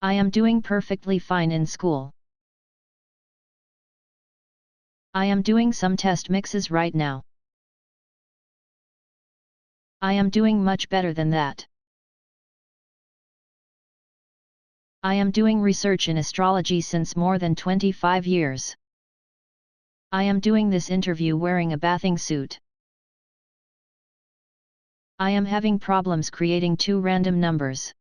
I am doing perfectly fine in school. I am doing some test mixes right now. I am doing much better than that. I am doing research in astrology since more than 25 years. I am doing this interview wearing a bathing suit. I am having problems creating two random numbers.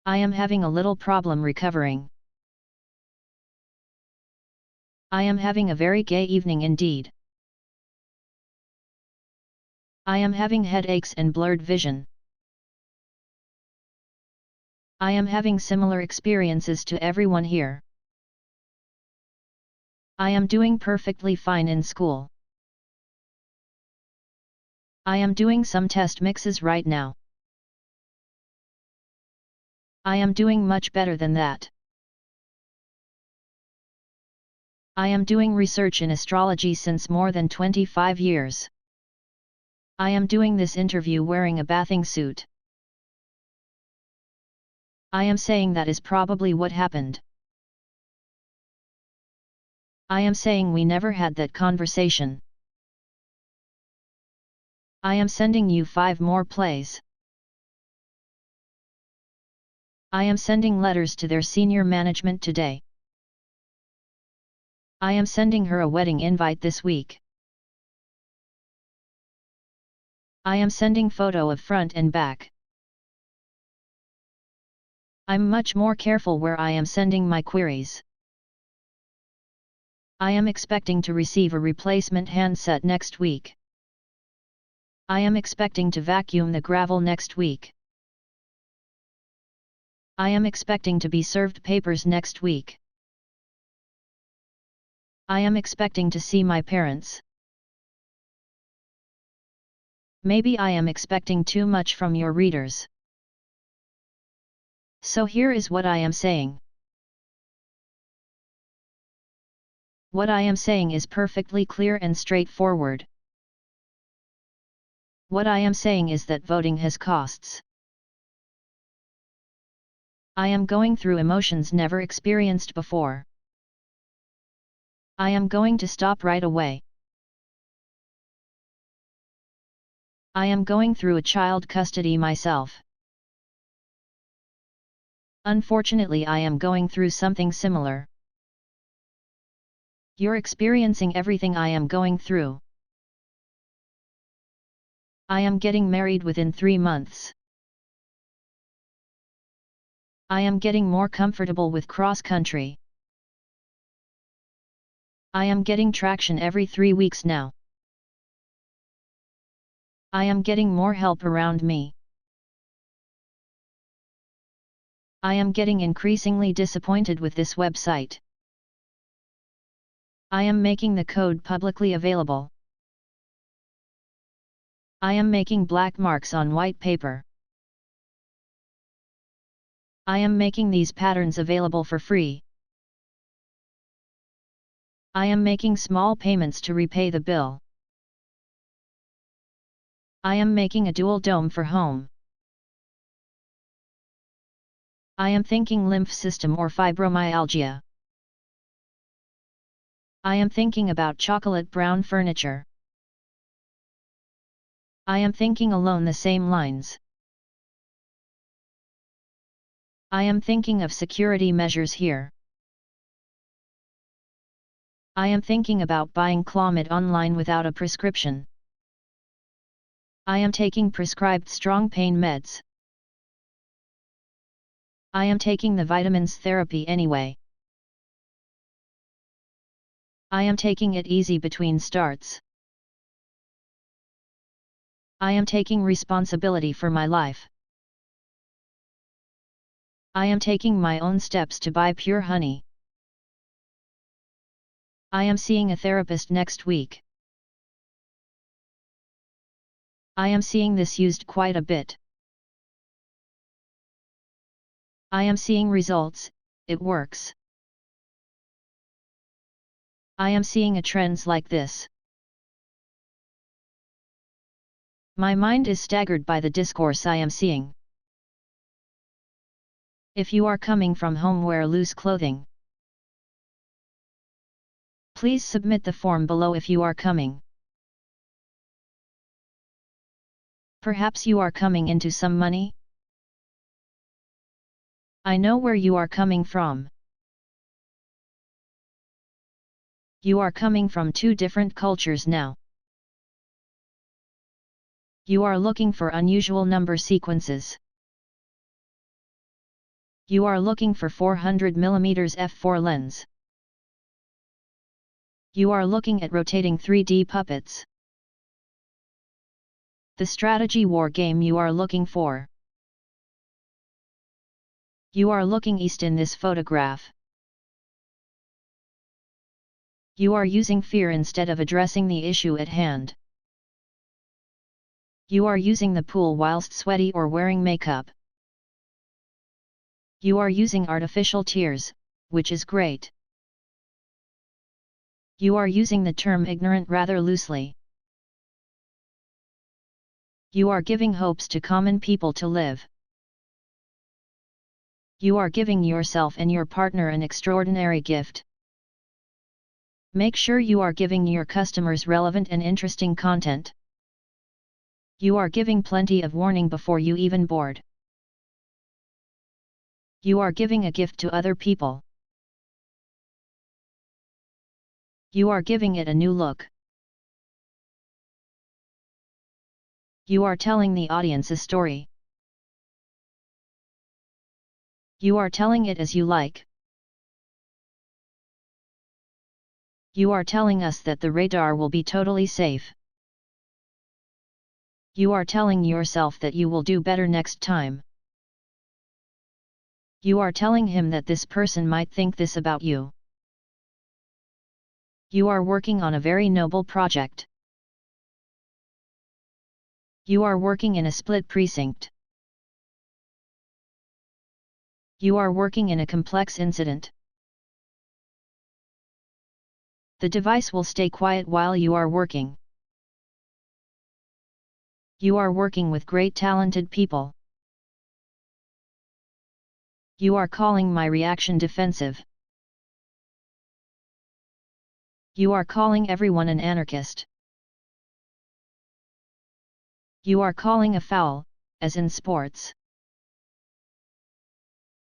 I am having a little problem recovering. I am having a very gay evening indeed. I am having headaches and blurred vision. I am having similar experiences to everyone here. I am doing perfectly fine in school. I am doing some test mixes right now. I am doing much better than that. I am doing research in astrology since more than 25 years. I am doing this interview wearing a bathing suit. I am saying that is probably what happened. I am saying we never had that conversation. I am sending you 5 more plays. I am sending letters to their senior management today. I am sending her a wedding invite this week. I am sending photo of front and back. I'm much more careful where I am sending my queries. I am expecting to receive a replacement handset next week. I am expecting to vacuum the gravel next week. I am expecting to be served papers next week. I am expecting to see my parents. Maybe I am expecting too much from your readers. So here is what I am saying. What I am saying is perfectly clear and straightforward. What I am saying is that voting has costs. I am going through emotions never experienced before. I am going to stop right away. I am going through a child custody myself. Unfortunately, I am going through something similar. You're experiencing everything I am going through. I am getting married within 3 months. I am getting more comfortable with cross-country. I am getting traction every 3 weeks now. I am getting more help around me. I am getting increasingly disappointed with this website. I am making the code publicly available. I am making black marks on white paper. I am making these patterns available for free. I am making small payments to repay the bill. I am making a dual dome for home. I am thinking lymph system or fibromyalgia. I am thinking about chocolate brown furniture. I am thinking along the same lines. I am thinking of security measures here. I am thinking about buying Clomid online without a prescription. I am taking prescribed strong pain meds. I am taking the vitamins therapy anyway. I am taking it easy between starts. I am taking responsibility for my life. I am taking my own steps to buy pure honey. I am seeing a therapist next week. I am seeing this used quite a bit. I am seeing results, it works. I am seeing a trends like this. My mind is staggered by the discourse I am seeing. If you are coming from home, wear loose clothing. Please submit the form below if you are coming. Perhaps you are coming into some money? I know where you are coming from. You are coming from two different cultures now. You are looking for unusual number sequences. You are looking for 400mm f4 lens. You are looking at rotating 3D puppets. The strategy war game you are looking for. You are looking east in this photograph. You are using fear instead of addressing the issue at hand. You are using the pool whilst sweaty or wearing makeup. You are using artificial tears, which is great. You are using the term ignorant rather loosely. You are giving hopes to common people to live. You are giving yourself and your partner an extraordinary gift. Make sure you are giving your customers relevant and interesting content. You are giving plenty of warning before you even board. You are giving a gift to other people. You are giving it a new look. You are telling the audience a story. You are telling it as you like. You are telling us that the radar will be totally safe. You are telling yourself that you will do better next time. You are telling him that this person might think this about you. You are working on a very noble project. You are working in a split precinct. You are working in a complex incident. The device will stay quiet while you are working. You are working with great talented people. You are calling my reaction defensive. You are calling everyone an anarchist. You are calling a foul, as in sports.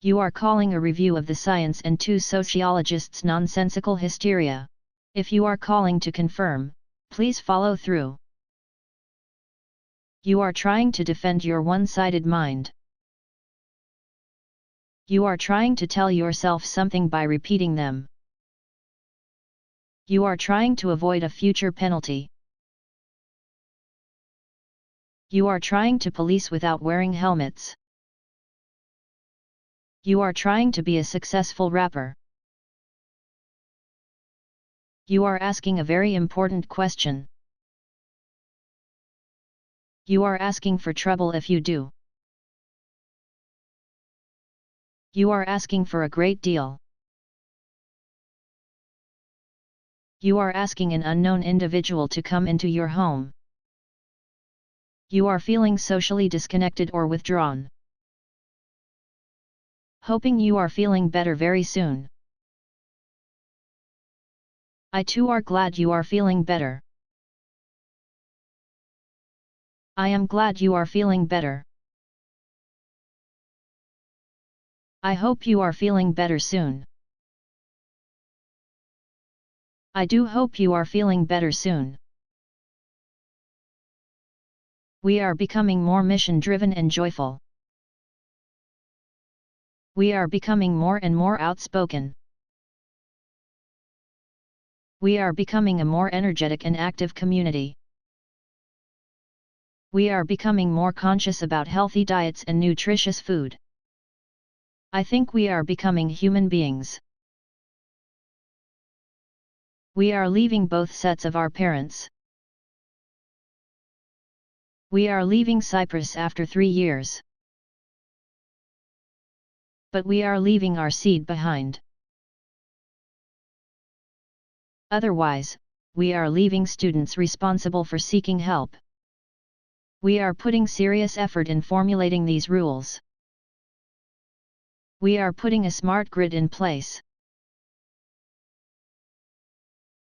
You are calling a review of the science and two sociologists nonsensical hysteria. If you are calling to confirm, please follow through. You are trying to defend your one-sided mind. You are trying to tell yourself something by repeating them. You are trying to avoid a future penalty. You are trying to police without wearing helmets. You are trying to be a successful rapper. You are asking a very important question. You are asking for trouble if you do. You are asking for a great deal. You are asking an unknown individual to come into your home. You are feeling socially disconnected or withdrawn. Hoping you are feeling better very soon. I too are glad you are feeling better. I am glad you are feeling better. I hope you are feeling better soon. I do hope you are feeling better soon. We are becoming more mission-driven and joyful. We are becoming more and more outspoken. We are becoming a more energetic and active community. We are becoming more conscious about healthy diets and nutritious food. I think we are becoming human beings. We are leaving both sets of our parents. We are leaving Cyprus after 3 years. But we are leaving our seed behind. Otherwise, we are leaving students responsible for seeking help. We are putting serious effort in formulating these rules. We are putting a smart grid in place.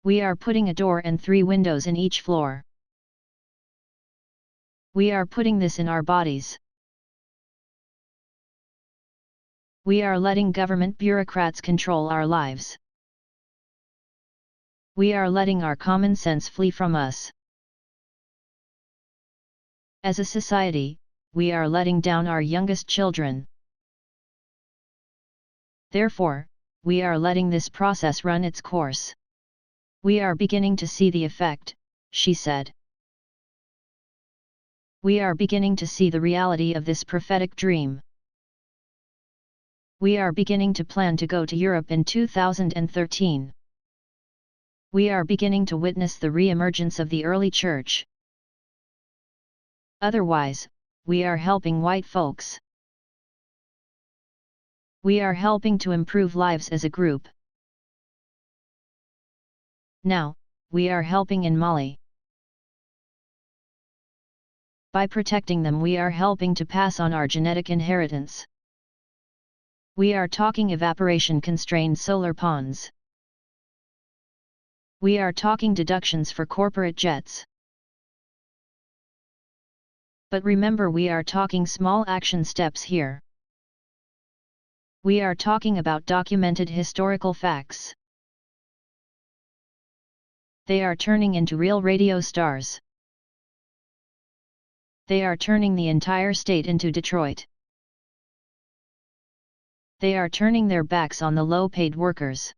We are putting a door and 3 windows in each floor. We are putting this in our bodies. We are letting government bureaucrats control our lives. We are letting our common sense flee from us. As a society, we are letting down our youngest children. Therefore, we are letting this process run its course. We are beginning to see the effect, she said. We are beginning to see the reality of this prophetic dream. We are beginning to plan to go to Europe in 2013. We are beginning to witness the re-emergence of the early church. Otherwise, we are helping white folks. We are helping to improve lives as a group. Now, we are helping in Mali. By protecting them, we are helping to pass on our genetic inheritance. We are talking evaporation-constrained solar ponds. We are talking deductions for corporate jets. But remember, we are talking small action steps here. We are talking about documented historical facts. They are turning into real radio stars. They are turning the entire state into Detroit. They are turning their backs on the low-paid workers.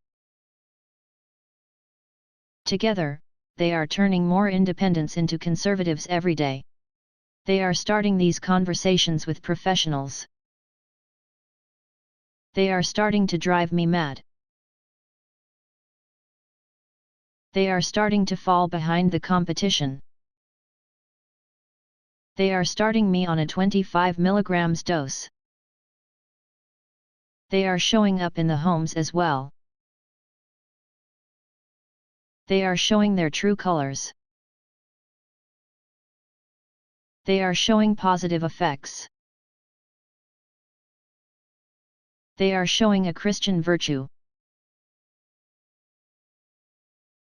Together, they are turning more independents into conservatives every day. They are starting these conversations with professionals. They are starting to drive me mad. They are starting to fall behind the competition. They are starting me on a 25 mg dose. They are showing up in the homes as well. They are showing their true colors. They are showing positive effects. They are showing a Christian virtue.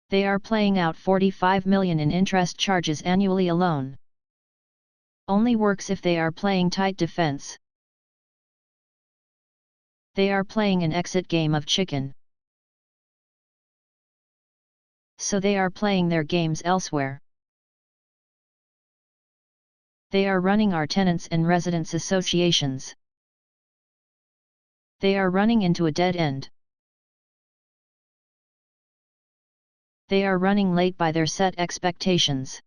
They are paying out 45 million in interest charges annually alone. Only works if they are playing tight defense. They are playing an exit game of chicken. So they are playing their games elsewhere. They are running our tenants and residents associations. They are running into a dead end. They are running late by their set expectations.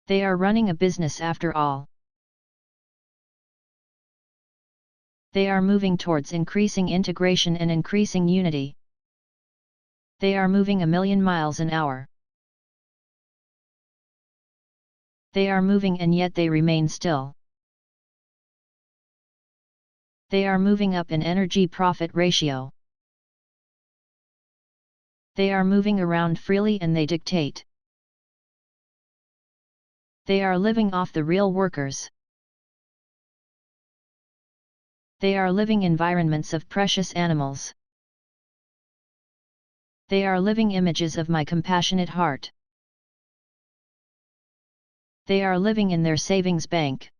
They are running a business after all. They are moving towards increasing integration and increasing unity. They are moving 1,000,000 miles an hour. They are moving and yet they remain still. They are moving up in energy profit ratio. They are moving around freely and they dictate. They are living off the real workers. They are living environments of precious animals. They are living images of my compassionate heart. They are living in their savings bank.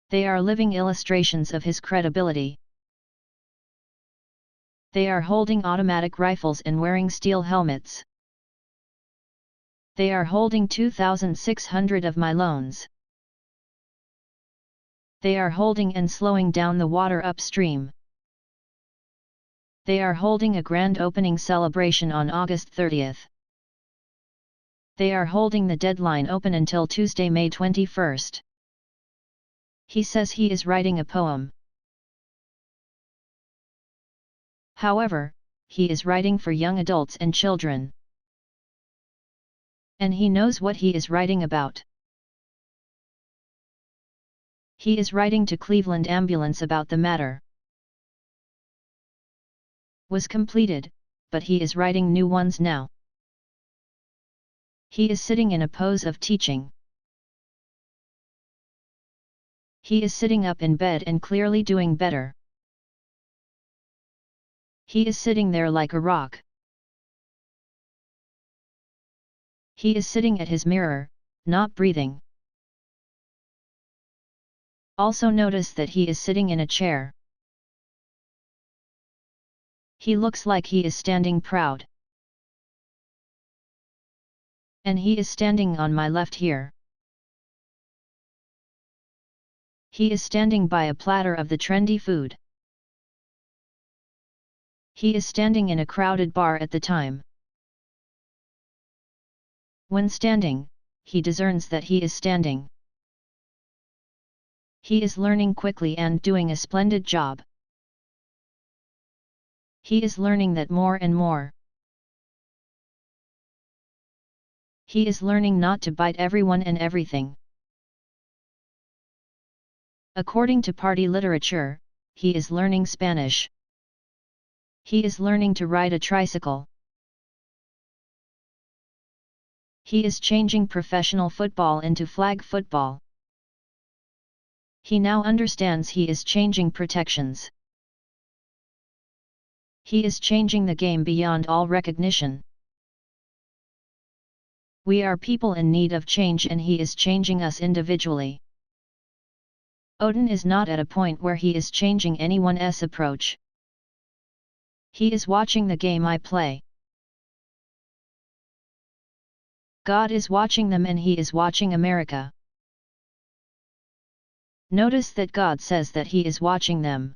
They are living illustrations of his credibility. They are holding automatic rifles and wearing steel helmets. They are holding 2,600 of my loans. They are holding and slowing down the water upstream. They are holding a grand opening celebration on August 30th. They are holding the deadline open until Tuesday, May 21st. He says he is writing a poem. However, he is writing for young adults and children. And he knows what he is writing about. He is writing to Cleveland Ambulance about the matter. Was completed, but he is writing new ones now. He is sitting in a pose of teaching. He is sitting up in bed and clearly doing better. He is sitting there like a rock. He is sitting at his mirror, not breathing. Also notice that he is sitting in a chair. He looks like he is standing proud. And he is standing on my left here. He is standing by a platter of the trendy food. He is standing in a crowded bar at the time. When standing, he discerns that he is standing. He is learning quickly and doing a splendid job. He is learning that more and more. He is learning not to bite everyone and everything. According to party literature, he is learning Spanish. He is learning to ride a tricycle. He is changing professional football into flag football. He now understands he is changing protections. He is changing the game beyond all recognition. We are people in need of change and he is changing us individually. Odin is not at a point where he is changing anyone's approach. He is watching the game I play. God is watching them and he is watching America. Notice that God says that he is watching them.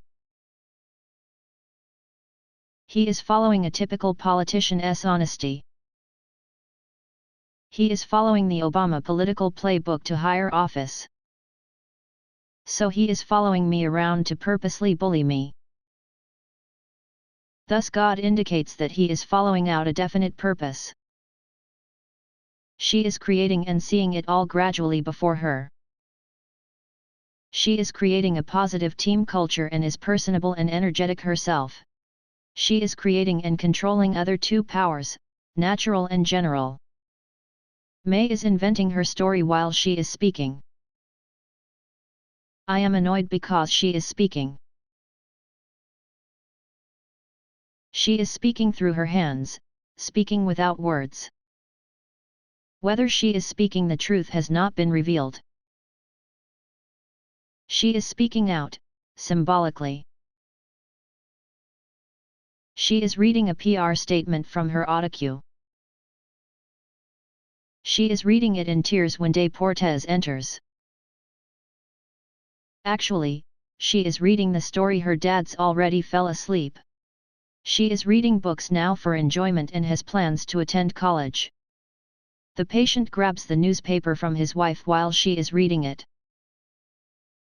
He is following a typical politician's honesty. He is following the Obama political playbook to higher office. So he is following me around to purposely bully me. Thus God indicates that he is following out a definite purpose. She is creating and seeing it all gradually before her. She is creating a positive team culture and is personable and energetic herself. She is creating and controlling other two powers, natural and general. May is inventing her story while she is speaking. I am annoyed because she is speaking. She is speaking through her hands, speaking without words. Whether she is speaking the truth has not been revealed. She is speaking out, symbolically. She is reading a PR statement from her autocue. She is reading it in tears when Deportes enters. Actually, she is reading the story her dad's already fell asleep. She is reading books now for enjoyment and has plans to attend college. The patient grabs the newspaper from his wife while she is reading it.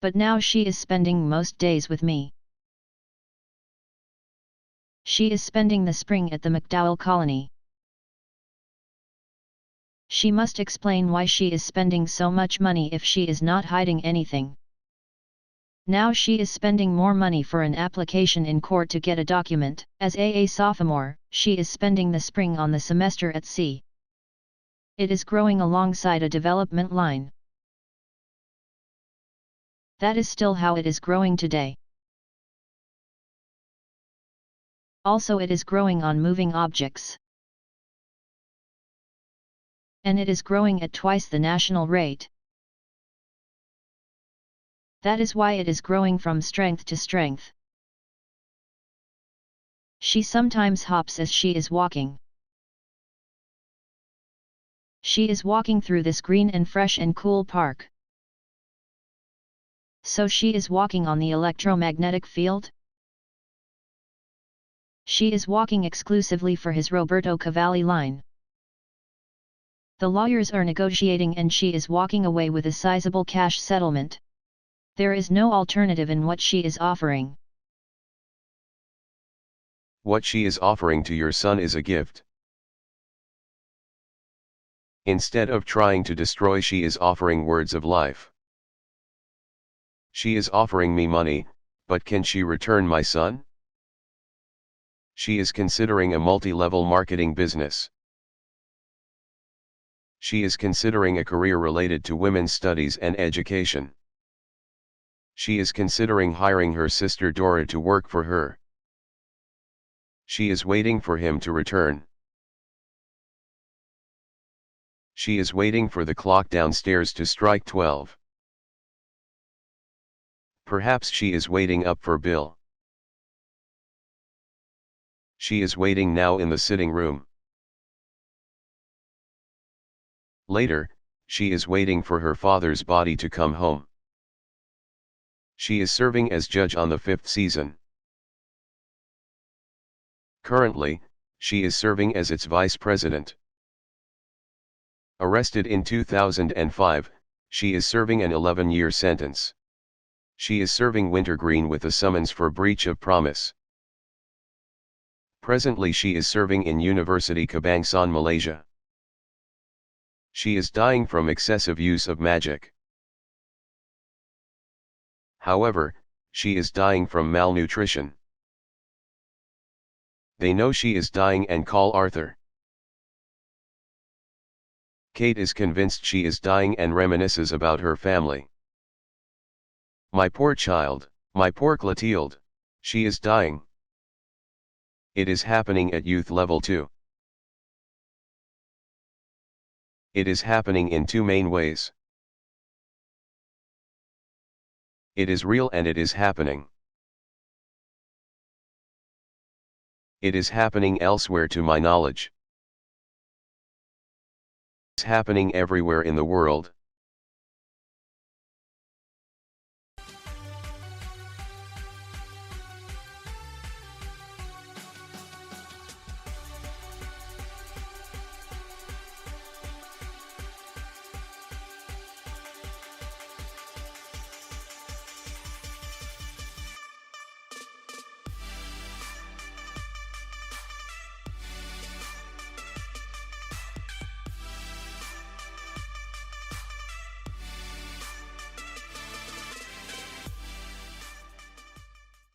But now she is spending most days with me. She is spending the spring at the McDowell colony. She must explain why she is spending so much money if she is not hiding anything. Now she is spending more money for an application in court to get a document. As a sophomore, she is spending the spring on the semester at sea. It is growing alongside a development line. That is still how it is growing today. Also it is growing on moving objects. And it is growing at twice the national rate. That is why it is growing from strength to strength. She sometimes hops as she is walking. She is walking through this green and fresh and cool park. So she is walking on the electromagnetic field? She is walking exclusively for his Roberto Cavalli line. The lawyers are negotiating and she is walking away with a sizable cash settlement. There is no alternative in what she is offering. What she is offering to your son is a gift. Instead of trying to destroy, she is offering words of life. She is offering me money, but can she return my son? She is considering a multi-level marketing business. She is considering a career related to women's studies and education. She is considering hiring her sister Dora to work for her. She is waiting for him to return. She is waiting for the clock downstairs to strike 12. Perhaps she is waiting up for Bill. She is waiting now in the sitting room. Later, she is waiting for her father's body to come home. She is serving as judge on the 5th season. Currently, she is serving as its vice president. Arrested in 2005, she is serving an 11-year sentence. She is serving Wintergreen with a summons for breach of promise. Presently she is serving in University Kebangsaan, Malaysia. She is dying from excessive use of magic. However, she is dying from malnutrition. They know she is dying and call Arthur. Kate is convinced she is dying and reminisces about her family. My poor child, my poor Clotilde, she is dying. It is happening at youth level too. It is happening in two main ways. It is real and it is happening. It is happening elsewhere to my knowledge. It's happening everywhere in the world.